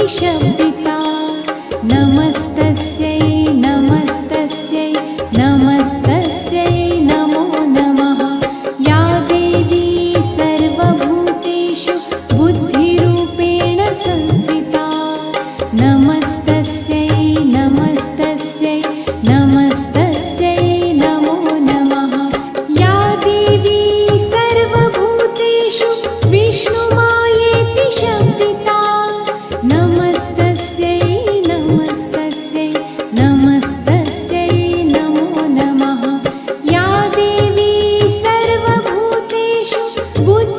शब्दिता। नमस्तस्यै नमस्तस्यै नमस्तस्यै नमो नमः। या देवी सर्वभूतेषु बुद्धिरूपेण संस्थिता। नमस्तस्यै नमस्तस्यै नमस्तस्यै नमो नमः। या देवी सर्वभूतेषु विष्णुमायेति शब्दिता। नमस्तस्यै नमस्तस्यै नमस्तस्यै नमो नमः। या देवी सर्वभूतेषु बुद्धिरूपेण